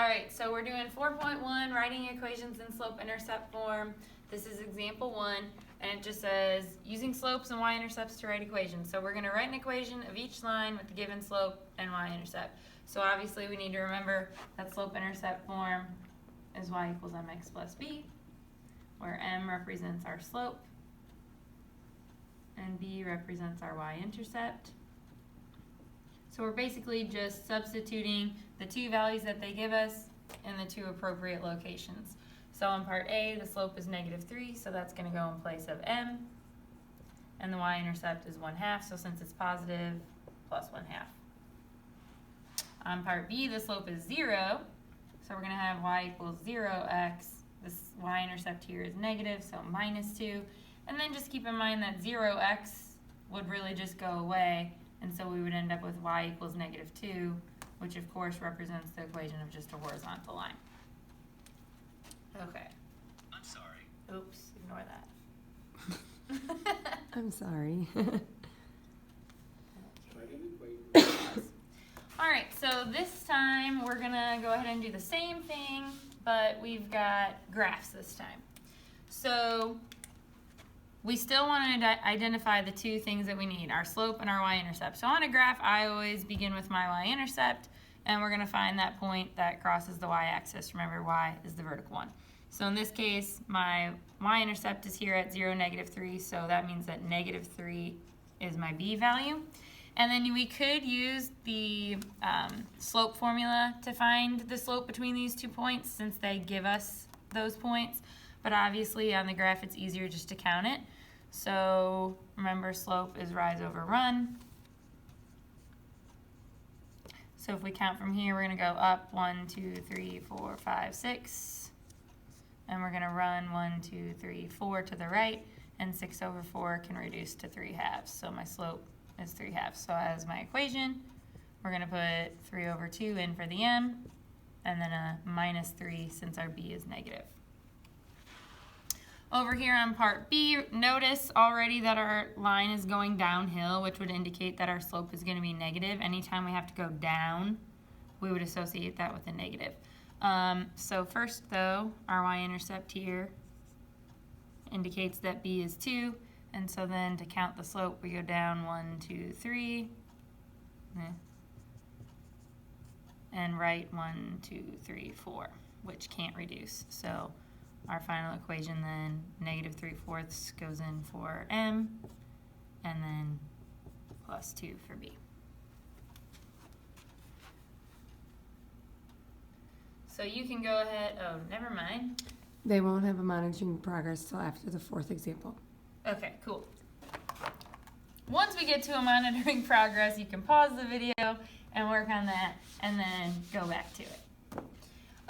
Alright, so we're doing 4.1, writing equations in slope-intercept form. This is example 1, and it just says, using slopes and y-intercepts to write equations. So we're going to write an equation of each line with the given slope and y-intercept. So obviously we need to remember that slope-intercept form is y equals mx plus b, where m represents our slope, and b represents our y-intercept. So we're basically just substituting the two values that they give us in the two appropriate locations. So in part A, the slope is -3, so that's going to go in place of m. And the y-intercept is 1/2, so since it's positive, plus 1/2. On part B, the slope is 0, so we're going to have y equals 0x. This y-intercept here is negative, so -2. And then just keep in mind that 0x would really just go away, and so we would end up with y equals -2, which of course represents the equation of just a horizontal line. Okay. I'm sorry. Oops, ignore that. I'm sorry. Alright, so this time we're going to go ahead and do the same thing, but we've got graphs this time. So we still want to identify the two things that we need, our slope and our y-intercept. So on a graph, I always begin with my y-intercept, and we're going to find that point that crosses the y-axis. Remember, y is the vertical one. So in this case, my y-intercept is here at 0, -3, so that means that -3 is my b value. And then we could use the slope formula to find the slope between these 2 points, since they give us those points. But obviously on the graph it's easier just to count it. So remember, slope is rise over run. So if we count from here, we're going to go up 1, 2, 3, 4, 5, 6. And we're going to run 1, 2, 3, 4 to the right. And 6 over 4 can reduce to 3/2. So my slope is 3/2. So as my equation, we're going to put 3 over 2 in for the m. And then a -3 since our b is negative. Over here on part B, notice already that our line is going downhill, which would indicate that our slope is going to be negative. Anytime we have to go down, we would associate that with a negative. So first, though, our y-intercept here indicates that b is 2, and so then to count the slope, we go down 1, 2, 3, and write 1, 2, 3, 4, which can't reduce. So our final equation then, -3/4 goes in for m, and then +2 for b. So you can go ahead, oh, never mind. They won't have a monitoring progress till after the 4th example. Okay, cool. Once we get to a monitoring progress, you can pause the video and work on that, and then go back to it.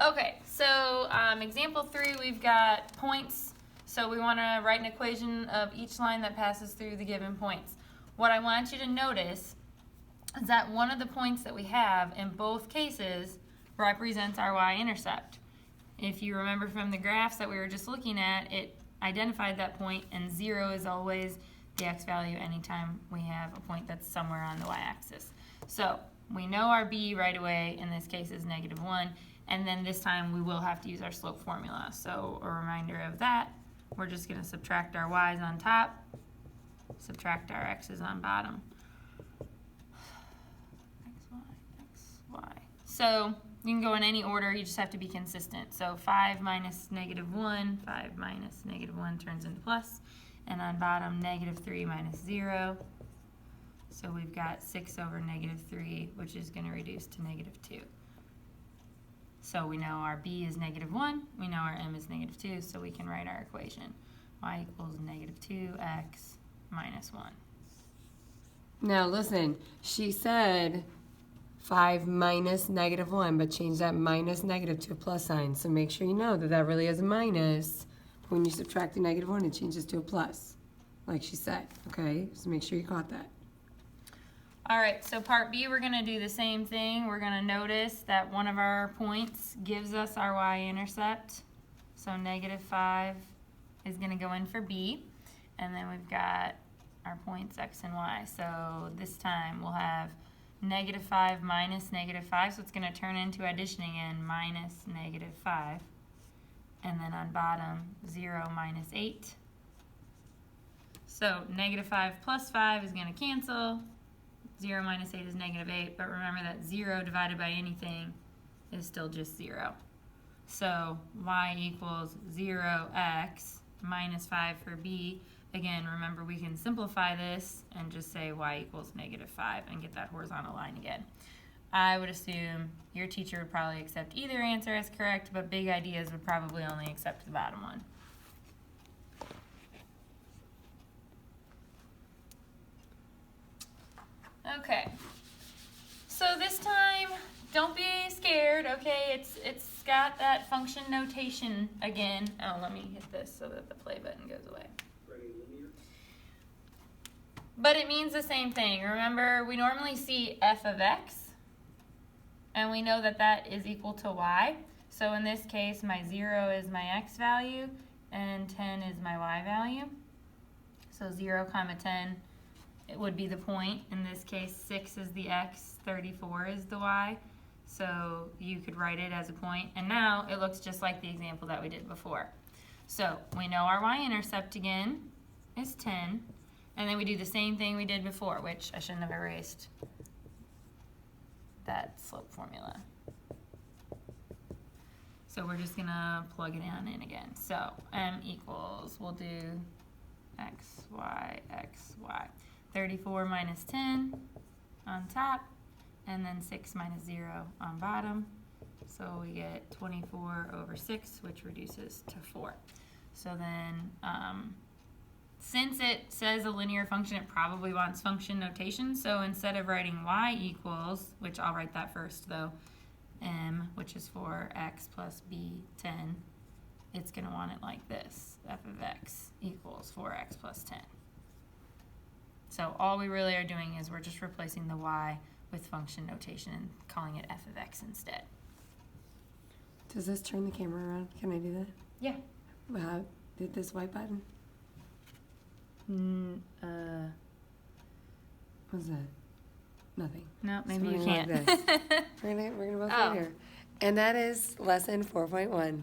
Okay, so example 3, we've got points. So we want to write an equation of each line that passes through the given points. What I want you to notice is that one of the points that we have in both cases represents our y-intercept. If you remember from the graphs that we were just looking at, it identified that point, and 0 is always the x value anytime we have a point that's somewhere on the y-axis. So we know our b right away, in this case, is -1. And then this time we will have to use our slope formula. So a reminder of that, we're just going to subtract our y's on top, subtract our x's on bottom. X, y, x, y. So you can go in any order, you just have to be consistent. So 5 minus -1, 5 minus -1 turns into plus. And on bottom, -3 minus 0. So we've got 6 over -3, which is going to reduce to -2. So we know our b is -1, we know our m is -2, so we can write our equation. Y equals -2x minus 1. Now listen, she said 5 minus -1, but change that minus negative to a plus sign. So make sure you know that that really is a minus. When you subtract the -1, it changes to a plus, like she said, okay? So make sure you caught that. Alright, so part B, we're going to do the same thing. We're going to notice that one of our points gives us our y-intercept. So -5 is going to go in for B. And then we've got our points x and y. So this time we'll have negative 5 minus negative 5, so it's going to turn into addition again, minus negative 5. And then on bottom, 0 minus 8. So negative 5 plus 5 is going to cancel. 0 minus 8 is negative 8, but remember that 0 divided by anything is still just 0. So y equals 0x minus 5 for b. Again, remember we can simplify this and just say y equals negative 5 and get that horizontal line again. I would assume your teacher would probably accept either answer as correct, but big ideas would probably only accept the bottom one. Okay, so this time, don't be scared, okay? It's got that function notation again. Oh, let me hit this so that the play button goes away. But it means the same thing. Remember, we normally see f of x, and we know that that is equal to y. So in this case, my 0 is my x value, and 10 is my y value. So 0, 10, it would be the point. In this case, 6 is the x, 34 is the y. So you could write it as a point. And now it looks just like the example that we did before. So we know our y-intercept again is 10. And then we do the same thing we did before, which I shouldn't have erased that slope formula. So we're just gonna plug it in again. So m equals, we'll do x, y, 34 minus 10 on top, and then 6 minus 0 on bottom. So we get 24 over 6, which reduces to 4. So then, since it says a linear function, it probably wants function notation. So instead of writing y equals, which I'll write that first though, m, which is for x plus b, 10, it's going to want it like this. F of x equals 4x plus 10. So all we really are doing is we're just replacing the y with function notation and calling it f of x instead. Does this turn the camera around? Can I do that? Yeah. Wow. Did this white button? What's that? Nothing. No, maybe Something you can't. Like this. We're gonna both right here. And that is lesson 4.1.